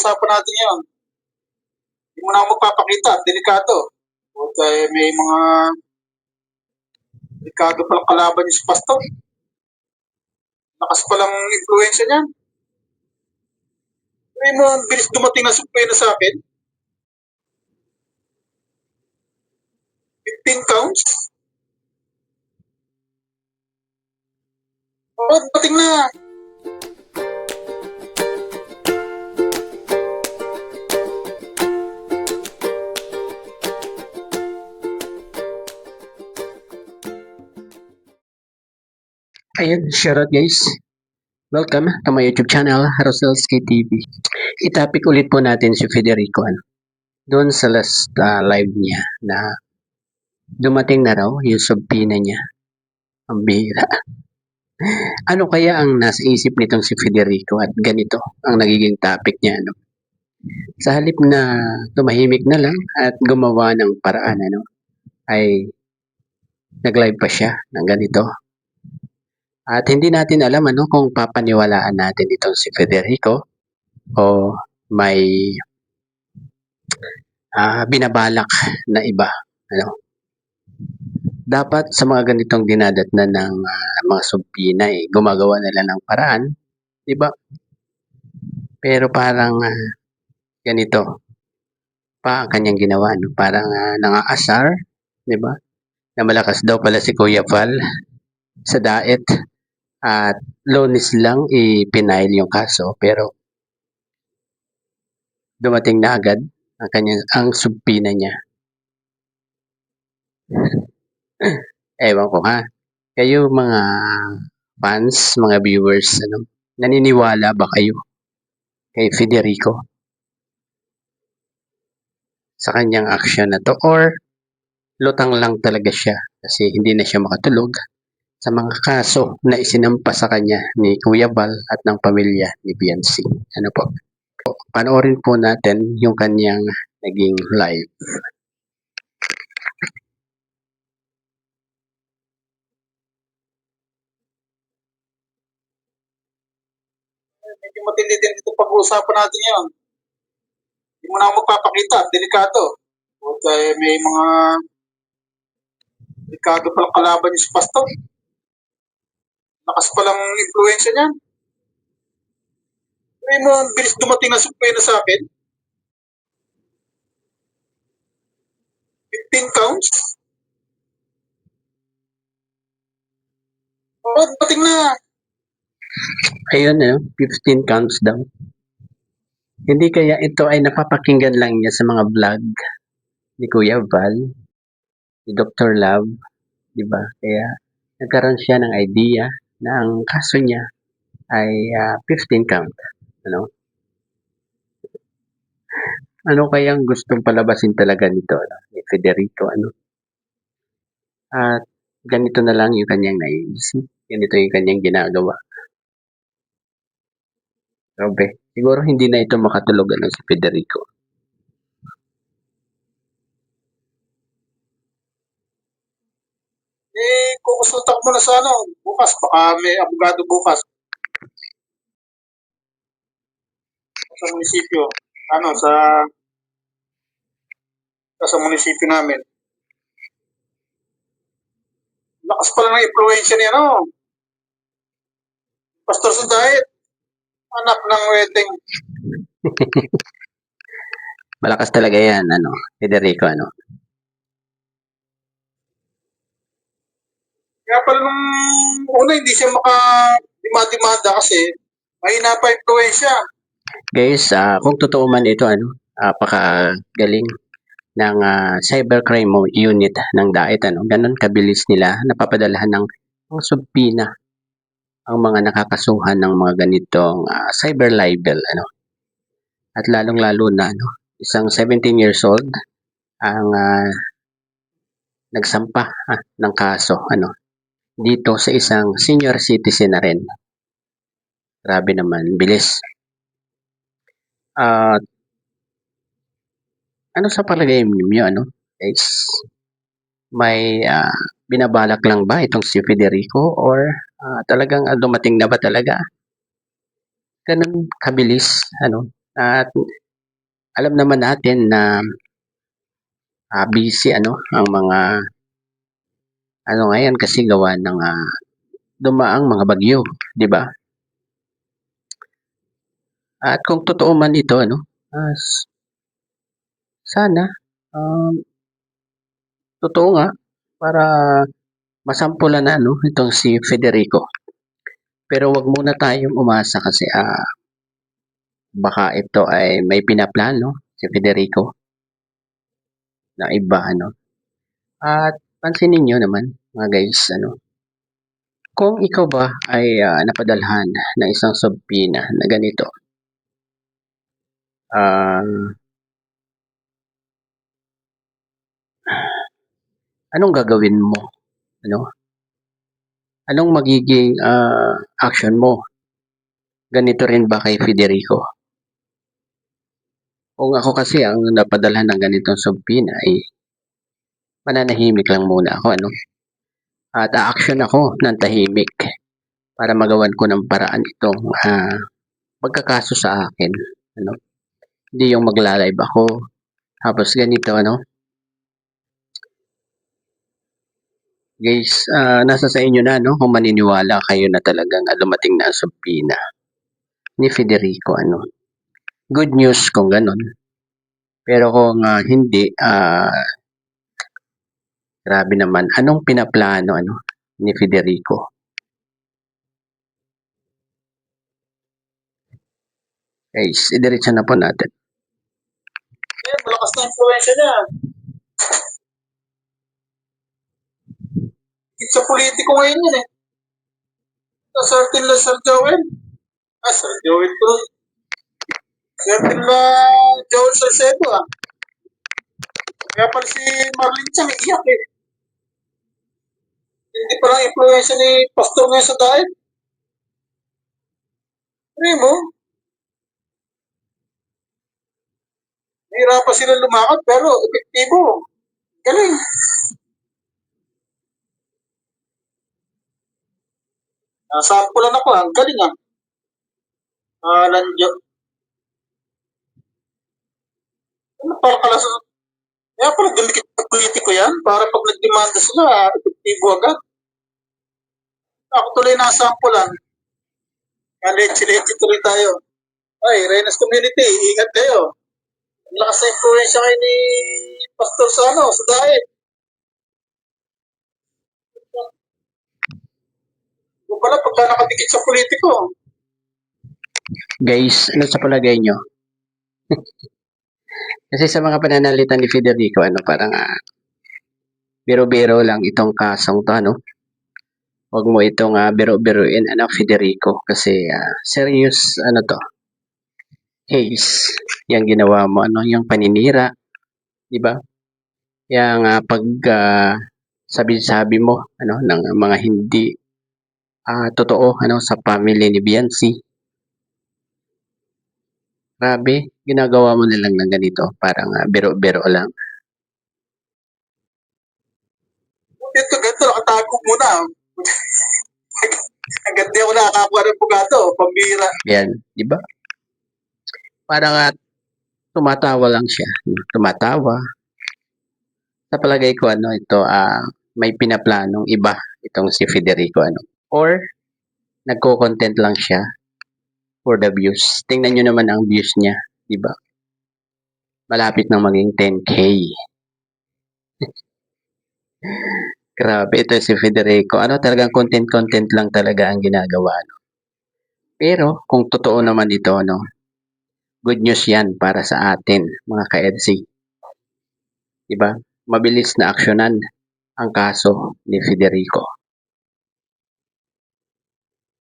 pag-uusapan natin ngayon. Hindi mo na ako magpapakita, delikado. Okay, may mga delikado palang kalaban niyo sa pastor. Lakas palang influensya niyan. May mo, ang bilis dumating na supwena sa akin. 15 counts. Oo, dumating na. Ayun, shoutout guys. Welcome to my YouTube channel, Roselski TV. I-topic ulit po natin si Federico doon sa last live niya na dumating na raw yung subpoena niya. Ang bihira. Ano kaya ang nasa isip nitong si Federico at ganito ang nagiging topic niya, ano? Sa halip na tumahimik na lang at gumawa ng paraan, ay nag-live pa siya ng ganito. At hindi natin alam kung papaniwalaan natin itong si Federico o may binabalak na iba. Dapat sa mga ganitong dinadatnan ng mga subpoena, gumagawa nila ng paraan, di ba? Pero parang ganito pa ang kanyang ginawa, parang nangaasar, di ba? Na malakas daw pala si Kuya Val sa daet at Lunes lang ipinail yung kaso, pero dumating na agad ang subpoena niya. Ewan ko ha. Kayo mga fans, mga viewers, naniniwala ba kayo kay Federico sa kanyang aksyon na to, or lutang lang talaga siya kasi hindi na siya makatulog sa mga kaso na isinampa sa kanya ni Kuya Val at ng pamilya ni Biancy? Ano po? Panoorin po natin yung kanyang naging live. Medyo matindi din ito pag-uusapan natin ngayon. Hindi mo na ako magpapakita, delikado. Okay, may mga delikado palang kalaban niyo sa pastor. Lakas palang influensya niyan. May mo, ang bilis dumating na supwena sa akin. 15 counts. Oo, dumating na. Ayun, 15 counts daw. Hindi kaya ito ay napapakinggan lang niya sa mga vlog ni Kuya Val, ni Dr. Love, di ba? Kaya nagkaroon siya ng idea na ang kaso niya ay 15 count. Ano kayang gustong palabasin talaga nito, ni Federico, At ganito na lang yung kanyang naiisip. Ganito yung kanyang ginagawa. Grabe. Siguro hindi na ito makatulog si Federico. Kukonsulta ko muna sa bukas. Baka may abogado bukas. Sa munisipyo. Sa munisipyo namin. Lakas pala ng influensya niya, Pastor sa diet. Anak ng wedding. Malakas talaga yan, Federico, Kaya pala nung una hindi siya makadimanda kasi mahina pa influensya. Guys, kung totoo man ito, napakagaling ng cybercrime unit ng DAET, ganun kabilis nila napapadalahan ng subpoena ang mga nakakasuhan ng mga ganitong cyber libel, At lalong-lalo na isang 17 years old ang nagsampa ng kaso, dito sa isang senior citizen na rin. Grabe naman, bilis. Ano sa palagay niyo, guys? May binabalak lang ba itong si Federico, or talagang dumating na ba talaga? Ganun kabilis, At alam naman natin na busy ang mga ngayon kasi gawa ng dumaang mga bagyo, 'di ba? At kung totoo man ito sana um, totoo nga para masampulan na itong si Federico. Pero wag muna tayong umasa kasi baka ito ay may pinaplano si Federico na iba At pansinin niyo naman mga guys kung ikaw ba ay napadalhan ng isang subpoena na ganito, anong gagawin mo? Ano? Anong magiging action mo? Ganito rin ba kay Federico? Kung ako kasi ang napadalhan ng ganitong subpoena ay mananahimik lang muna ako at a-action ako ng tahimik para magawan ko ng paraan itong pagkakaso sa akin hindi yung magla-live ako tapos ganito guys, nasa sa inyo na kung maniniwala kayo na talagang dumating na ang subpoena ni Federico good news kung ganon pero kung hindi grabe naman anong pinaplano ni Federico. Guys, idiretso na po natin. Malakas na influensya niya. Sa politiko ngayon yun eh. Sa certain la Sir Joel. Sir Joel Cruz. Certain la Joel Salcedo Kaya pala si Marlene Chang iyak eh. Hindi pa lang influensya ni Pastor ngayon sa diet. Mo, nahirapan sila lumakad pero epektibo. Galing. Nasampulan ako ang galing Lanjo. Parang kalas. Kaya pala dumikit na politiko yan para pag nagdemanda sila, epektibo agad. Ako tuloy nasampulan. Leche-leche tuloy tayo. Ay, Renas Community, ingat kayo. Ang lakas na influensya kayo ni Pastor sa diet. Yung pala, pagka nakadikit sa politiko. Guys, ano sa palagay nyo? Kasi sa mga pananalita ni Federico, parang biro-biro lang itong kasong to, Huwag mo itong biro-biroin, Federico. Kasi serious, to, case. Yung ginawa mo, yung paninira, di ba? Yung pag sabi-sabi mo, ng mga hindi totoo, sa family ni Biancy. Grabe, ginagawa mo na lang ng ganito. Parang biro-biro lang. Ganito, nakatago muna. Hanggang di ako nakakakuha ng bugado, pambira. Yan, di ba? Parang tumatawa lang siya. Tumatawa. Sa palagay ko, ito, may pinaplanong iba itong si Federico, Or, nagko-content lang siya for the views. Tingnan nyo naman ang views niya, di ba? Malapit nang maging 10K. Grabe, ito si Federico. Talagang content lang talaga ang ginagawa, Pero, kung totoo naman ito, good news yan para sa atin, mga ka-EDC. Diba? Mabilis na aksyonan ang kaso ni Federico.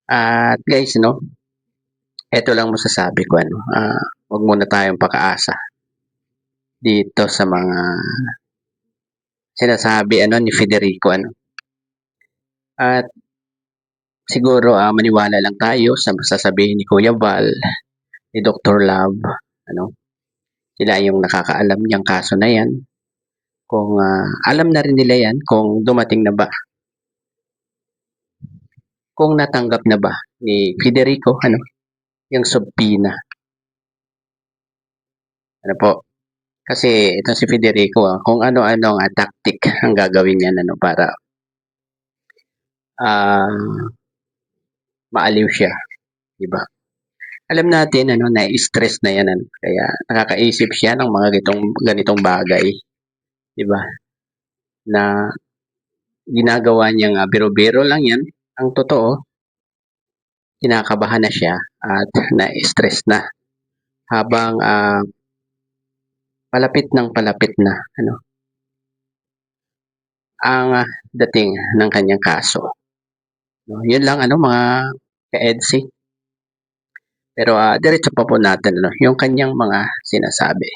At guys, ito lang masasabi ko, wag muna tayong pakaasa dito sa mga sinasabi ni Federico At siguro maniwala lang tayo sa sasabihin ni Kuya Val, ni Dr. Love, sila yung nakakaalam niyang kaso na yan. Kung alam na rin nila yan kung dumating na ba. Kung natanggap na ba ni Federico yung subpoena. Ano po? Kasi itong si Federico, kung ano-ano ang tactic ang gagawin niya ano, para ah, maaliw siya, di ba? Alam natin ano na stress na yan ano, kaya nakakaisip siya ng mga ganitong bagay, di ba? Na ginagawa niyang biro-biro lang yan. Ang totoo, kinakabahan na siya at na-stress na habang palapit na ano ang dating ng kanyang kaso. No, yun lang ano mga ka-EDSI. Pero diretso pa po natin ano, yung kanyang mga sinasabi.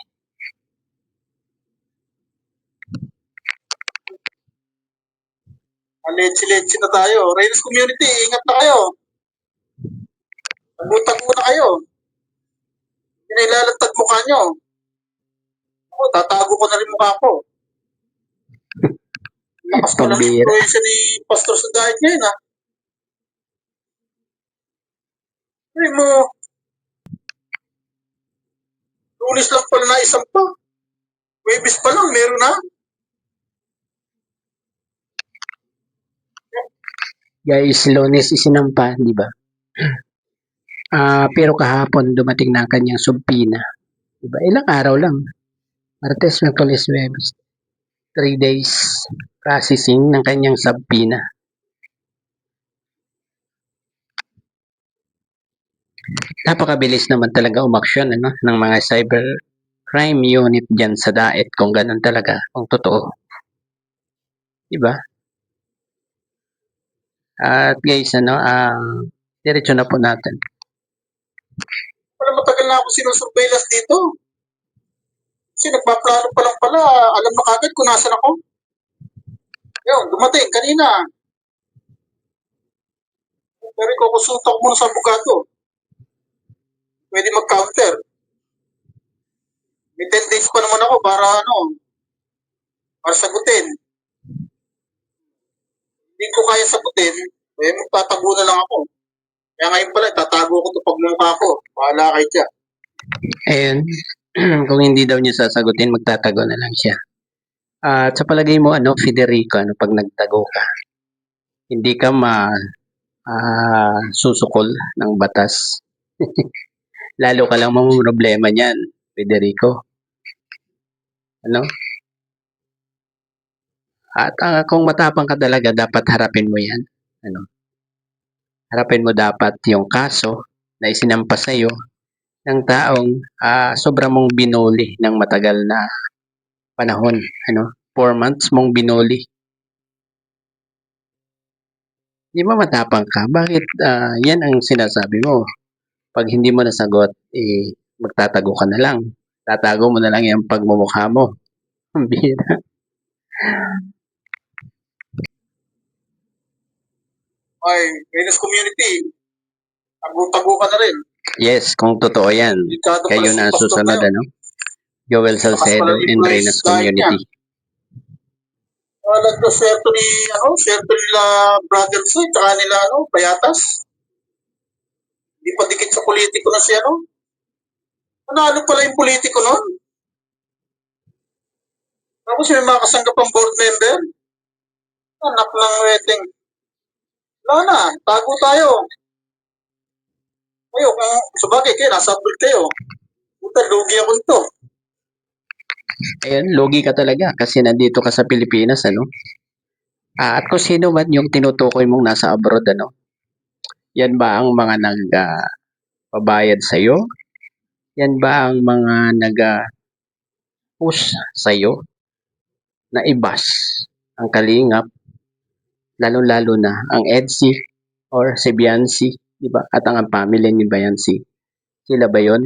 Letsi-letsi na tayo. Reyes community, ingat na kayo. Tago-tago na kayo. Pinailalantad mukha nyo. Ako, tatago ko na rin mukha ko. Lakas pa lang Pambira. influensya ni Pastor sa diet ngayon, ha? Ay mo, Lunes lang pala na isang pa. Webis pa lang, meron na. Guys, Lunes isinampa, di ba? Pero kahapon dumating na ang kanyang subpina. Di ba? Ilang araw lang. Martes, Miyerkules, Huwebes. 3 days processing ng kanyang subpina. Napakabilis naman talaga umaksyon ano, ng mga cyber crime unit dyan sa DAET kung ganun talaga, kung totoo. Diba? At guys, ano, diretso na po natin. Wala matagal na ako sinusurveillance dito. Kasi nagpaplano pa lang pala, alam na kagad kung nasan ako. Yun, dumating kanina. Pero kukonsulta ko muna sa abogado. Pwede mag-counter. May 10 days pa naman ako para sagutin. Hindi ko kaya sagutin, magtatago na lang ako. Kaya ngayon pala, tatago ko ito pagmumukha ko. Bahala kayo dyan. Ayun, kung hindi daw niya sasagutin, magtatago na lang siya. At sa palagay mo, ano, Federico, ano, pag nagtago ka, hindi ka susukol ng batas. Lalo ka lang problema niyan, Federico. Ano? At kung matapang ka talaga, dapat harapin mo yan. Ano? Harapin mo dapat yung kaso na isinampa sa iyo ng taong sobra mong binuli ng matagal na panahon. Ano? 4 months mong binuli. Di ba matapang ka? Bakit yan ang sinasabi mo? Pag hindi mo nasagot, magtatago ka na lang. Tatago mo na lang yung pagmumukha mo. Ang bira. Ay, Venus Community, tago-tago ka na rin. Yes, kung totoo yan. Delikado Kayo pala si na Pastor susunod, ngayon. ano? Joel Lakas Salcedo pala and influence Reyna's diet niya. Community. Nagdoswerto nila Brother Soy, tsaka nila, Payatas. Hindi pa dikit sa politiko na siya, Nanalo pala yung politiko nun. Tapos may mga kasanggapang board member. Anak ng wedding. Wala na, tago tayo. Kayo, kung sabagay kayo, nasa abroad kayo. Puta, lugi ako nito. Ayan, logi ka talaga kasi nandito ka sa Pilipinas, ano? At kung sino man yung tinutukoy mong nasa abroad, ano? Yan ba ang mga nagpabayad sa'yo? Yan ba ang mga nag-push sa'yo na ibas ang kalingap, lalo-lalo na ang EDSI or si Biancy, di ba? At ang family ni Biancy. Sila ba yun?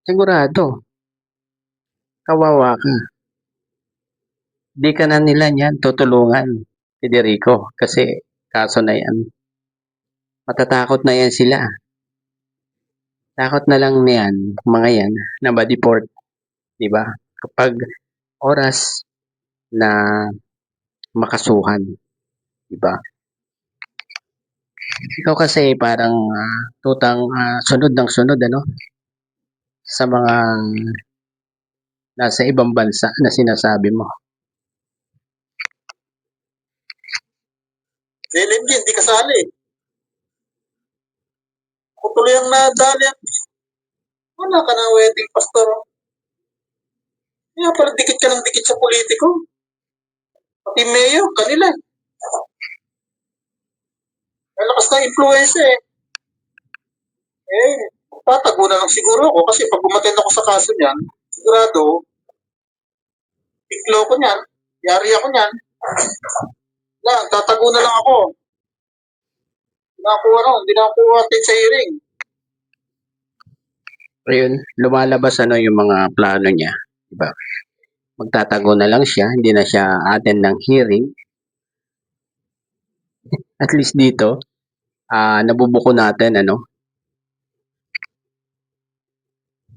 Sigurado, kawawa ka. Di ka na nila niyan tutulungan, Federico, kasi kaso na yan. Matatakot na yan sila. Takot na lang niyan, mga yan, na ma-deport, di ba? Kapag oras na makasuhan, di ba? Ikaw kasi parang tutang sunod ng sunod, ano? sa mga nasa ibang bansa na sinasabi mo? Si LMG, hindi kasali. Ako tuloy ang nadali. Wala ka ng wedding, pastor. Kaya pala dikit ka ng dikit sa politiko. Pati mayor, kanila. May lakas na influensya eh. Tatago na lang siguro ako kasi pag umattend ako sa kaso niyan, sigurado, tiklo ko niyan, yari ako niyan. Tatago na lang ako. Hindi na ako attend sa hearing. Ayun, lumalabas yung mga plano niya, diba? Magtatago na lang siya, hindi na siya attend ng hearing. At least dito, nabubuko natin,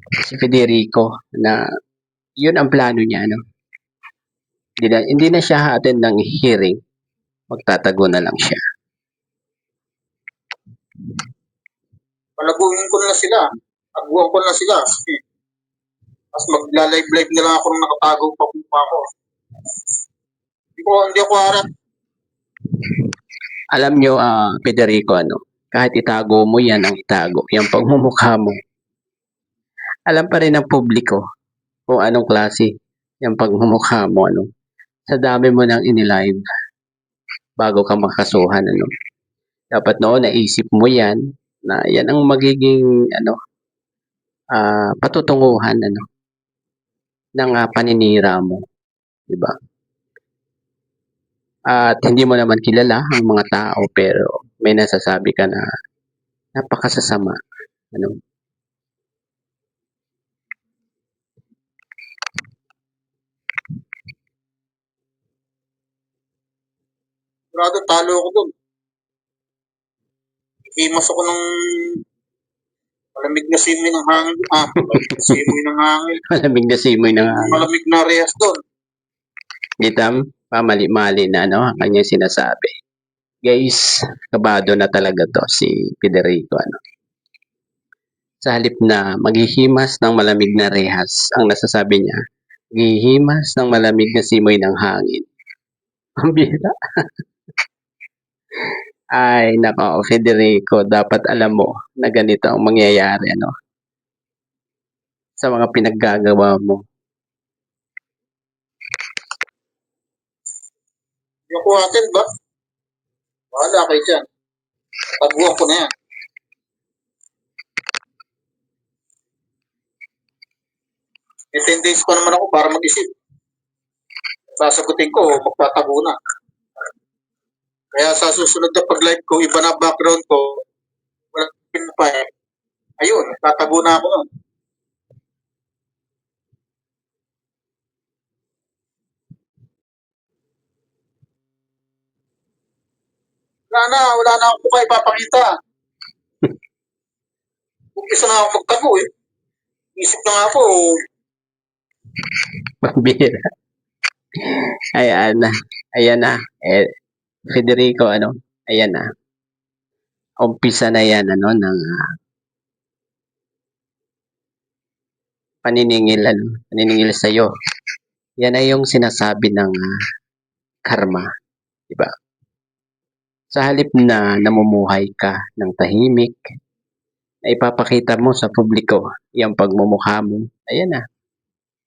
si Federico, na yun ang plano niya, Hindi na siya attend ng hearing, magtatago na lang siya. Palaguin ko na sila. Taguan ko na sila. Mas magla-live-live na lang ako nung nakatago pa ako. Hindi ako harap. Alam nyo, Federico, kahit itago mo yan ang itago, yung pagmumukha mo, alam pa rin ng publiko kung anong klase yung pagmumukha mo, sa dami mo nang inilive bago ka makasuhan, Dapat noon naisip mo yan, na yan ang magiging, patutunguhan, ng paninira mo, di ba? At hindi mo naman kilala ang mga tao, pero may nasasabi ka na napakasasama, Sigurado talo ako dun. Imas ako ng malamig na simoy ng hangin. Simoy ng hangin. Malamig na simoy ng hangin. Malamig na rehas doon. Gitam, pamali-mali na ang kanyang sinasabi. Guys, kabado na talaga to si Federico, Sa halip na maghihimas ng malamig na rehas, ang nasasabi niya, maghihimas ng malamig na simoy ng hangin. Ang bira. Ay, nako, Federico, dapat alam mo na ganito ang mangyayari, sa mga pinaggagawa mo. Yung kuhatin ba? Wala kayo dyan. Taguan ko na yan. May 10 days pa naman ako para mag-isip. Sasagutin ko, magtatago na. Kaya sa susunod na pag-live ko, iba na background ko, walang pin pa eh. Ayun, tatago na ako nun. Wala na ako kayo ipapakita. Umpisa na ako magtago eh. Isip na nga ako. Pambira. Ayan na. Federico, ayan na. Umpisa na yan, ng paniningil sa'yo. Yan ay yung sinasabi ng karma, diba? Sa halip na namumuhay ka ng tahimik, na ipapakita mo sa publiko yung pagmumukha mo, ayan na.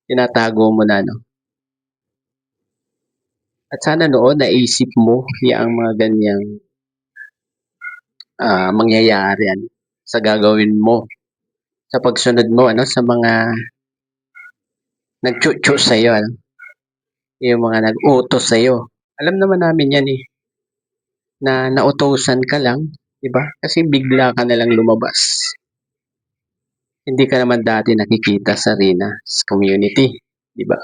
Tinatago mo na, At sana noon naisip mo yung mga ganyang mangyayari sa gagawin mo, sa pagsunod mo sa mga nagchuchu sa'yo, yung mga nag-utos sa'yo. Alam naman namin yan na nautosan ka lang, diba? Kasi bigla ka na lang lumabas. Hindi ka naman dati nakikita sa Rina's community, diba?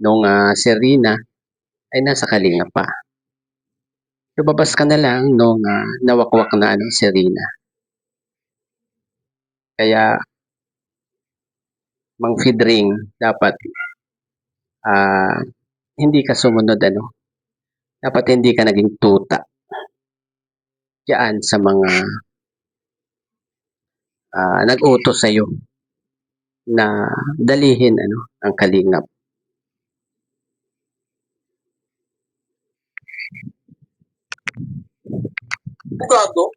Nung si Rina ay nasa Kalinga pa. Lumabas ka na lang nung nawakwak na si Rina. Kaya, Mang Fidring, dapat hindi ka sumunod, Dapat hindi ka naging tuta diyan sa mga nag-utos sa'yo. na dalihin ang kalingap. Bugado,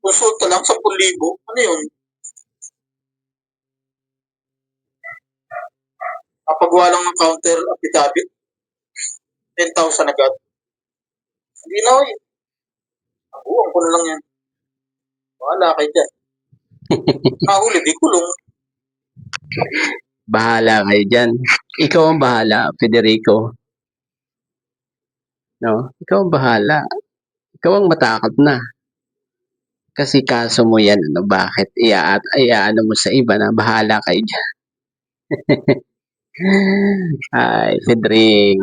konsulta lang 10,000. Ano yun? Kapagawa lang ng counter affidavit, 10,000 agad. Hindi na eh. Abuhan ko na lang yan. Wala kayo dyan. Nahuli, di kulong. Bahala kayo dyan. Ikaw ang bahala, Federico. No? Ikaw ang bahala. Ikaw ang matakot na. Kasi kaso mo yan, bakit? Iaano mo sa iba na bahala kayo dyan. Ay, Fedring.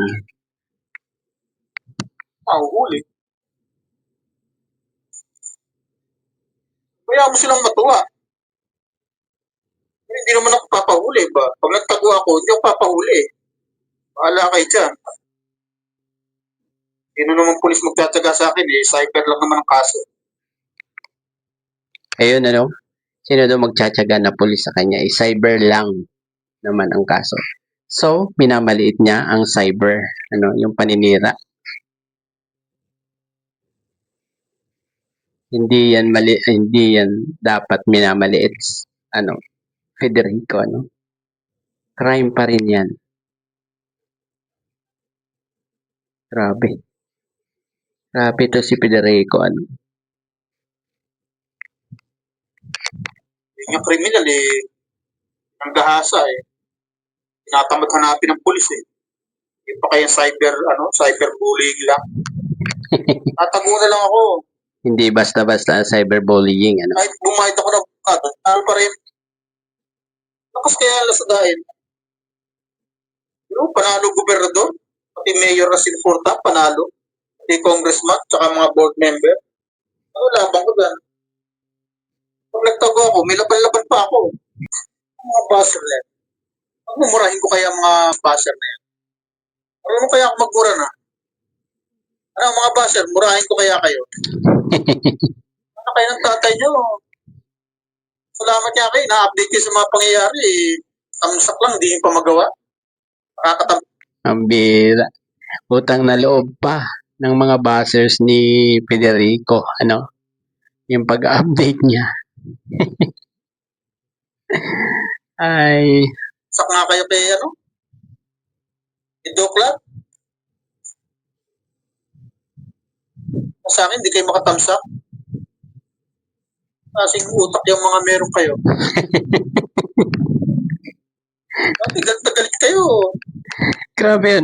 Nahuli. Kaya mo silang matuwa. Hindi naman ako papahuli ba? Pag nagtago ako, hindi ako papahuli. Bahala kayo dyan. Sino naman pulis magtataga sa akin eh? Cyber lang naman ang kaso. Ayun, sino daw magtsatsaga na pulis sa kanya? Cyber lang naman ang kaso. So, minamaliit niya ang cyber, yung paninira. Hindi yan dapat minamaliit, Federico, Crime pa rin yan. Grabe. Grabe to si Federico, Yung kriminal eh, ang gahasa eh. Tinatamad hanapin ng pulis eh. Hindi pa kaya cyberbullying lang. Tatago na lang ako. Hindi basta-basta cyberbullying, Kahit bumahid ako ng bukado, talo pa rin. Lakas kaya lasadahin. Pero panalo gobernador, pati mayor na Sinfurta, panalo. Pati congressman, tsaka mga board member. Ano labang ko dyan? Pag nagtago ako, may laban-laban pa ako. Mga buzzer na yan. Mumurahin ko kaya mga buzzer na yan. Marunong kaya ako magmura na? Ano mga buzzer, murahin ko kaya kayo? Ano kayo ng tatay nyo? Salamat niya kayo, na-update kayo sa mga pangyayari. Tamsak lang, hindi yung pa magawa. Ang bira. Utang na loob pa ng mga buzzers ni Federico, yung pag-update niya. Ay, Sak nga kayo kay Idoklat. Sa akin, hindi kayo makatamsak. Kasing utak yung mga meron kayo. Galit na galit kayo. grabe,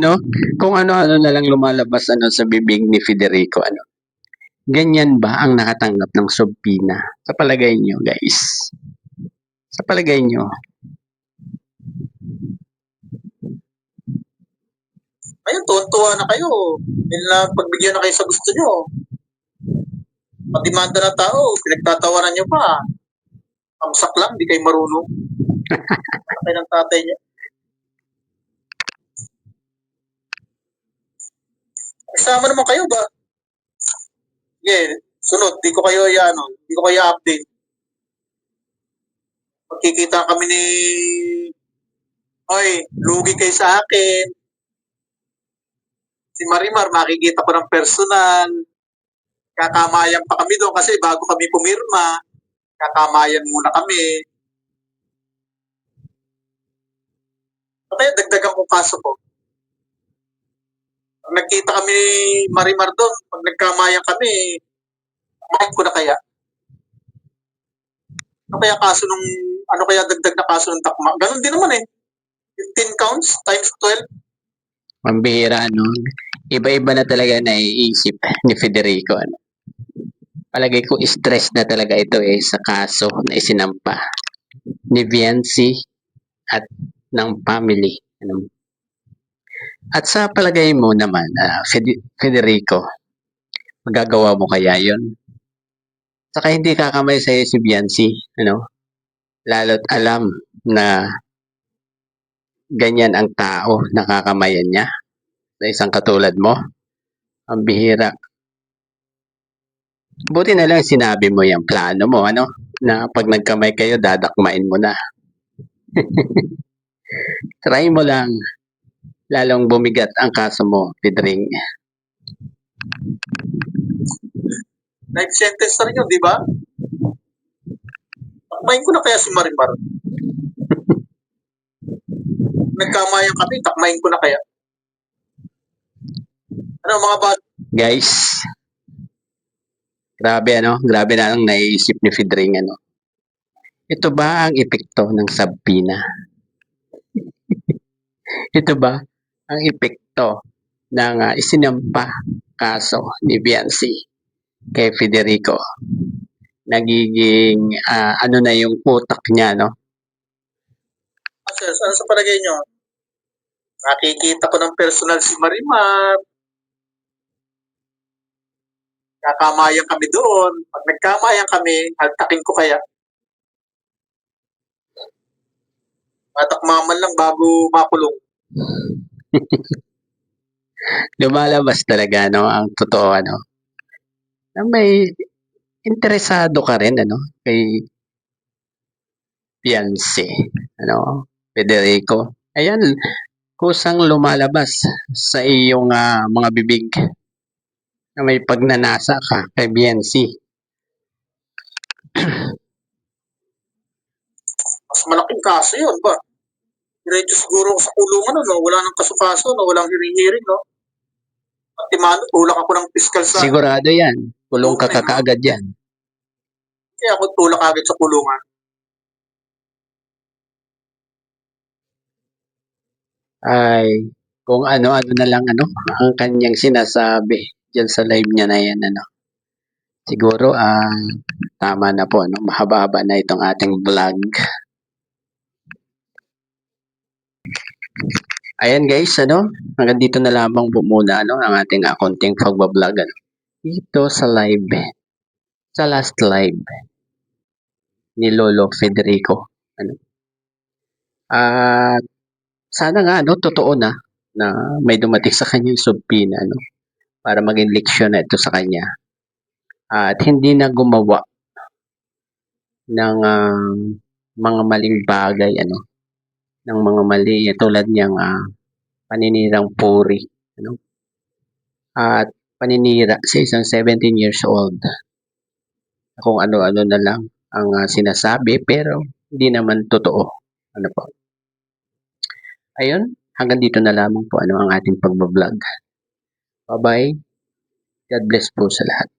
Kung ano-ano na lang lumalabas sa bibig ni Federico, Ganyan ba ang nakatanggap ng subpina? Sa palagay nyo, guys? Sa palagay nyo? Ayun, tuwan-tuwa na kayo. Dahil na pagbigyan na kayo sa gusto nyo. Pag-demanda na tao, pinagtatawanan nyo pa. Tamsak lang, di kayo marunong. Kayo ng tatay nyo. Kasama naman kayo ba? Sige, sunod, di ko kayo update. Magkikita kami ni Hoy, lugi kayo sa akin. Si Marimar, makikita ko ng personal. Kakamayan pa kami doon kasi bago kami pumirma. Kakamayan muna kami. Kaya dagdagan ko kaso ko. Pag nagkita kami ni Marimar doon, pag nagkamayan kami, kumain ko na kaya. Ano kaya dagdag na kaso ng takma? Ganun din naman eh. 15 counts times 12. Mambihira, Iba-iba na talaga naiisip ni Federico, Palagay ko stress na talaga ito sa kaso na isinampa ni Viancy at ng family. At sa palagay mo naman, Federico, magagawa mo kaya yon? Saka hindi kakamay sa'yo si Viancy, Lalo't alam na ganyan ang tao, nakakamayan niya sa isang katulad mo. Ang bihira. Buti na lang sinabi mo yung plano mo, na pag nagkamay kayo, dadakmain mo na. Try mo lang. Lalong bumigat ang kaso mo, Pedring. Life sentence na rin yun, di ba? Takmain ko na kaya si Marimar. Nagkamayan kami, takmain ko na kaya. Ano mga bata? Guys, grabe grabe na ang naiisip ni Pedring Ito ba ang epekto ng Sabina? Ito ba ang epekto ng isinampa kaso ni Biancy kay Federico? Nagiging ano na yung utak niya, no? Sir, ano sa palagay nyo? Nakikita ko ng personal si Marimar. Kakamayan kami doon. Pag nagkamayan kami, haltakin ko kaya. Matakmaman lang bago makulong. Lumalabas talaga, no? Ang totoo, na may interesado ka rin, kay Fiancé, Federico. Ayan, kusang lumalabas sa iyong mga bibig na may pagnanasa ka kay Fiancé. Mas malaking kaso yun ba? Diretso siguro sa kulungan, no? Wala nang kasukaso, no? Walang hearing, no? Pati tulak ako ng piskal sa... Sigurado yan. Kulong ka kakaagad yan. Kaya ako tulak agad sa kulungan. Ay, kung ano-ano na lang ang kanyang sinasabi diyan sa live niya na yan Siguro tama na po mahaba-haba na itong ating vlog. Ayan guys, hanggang dito na lamang po muna ang ating konting pagbablog dito sa live. Sa last live ni Lolo Federico. At sana nga totoo na may dumating sa kanyang subpina para maging leksyon na ito sa kanya. At hindi na gumawa ng mga maling bagay ng mga mali tulad niyang paninirang puri at paninira sa isang 17 years old kung ano-ano na lang ang sinasabi pero hindi naman totoo po. Ayun, hanggang dito na lamang po ang ating pagbablog. Bye-bye. God bless po sa lahat.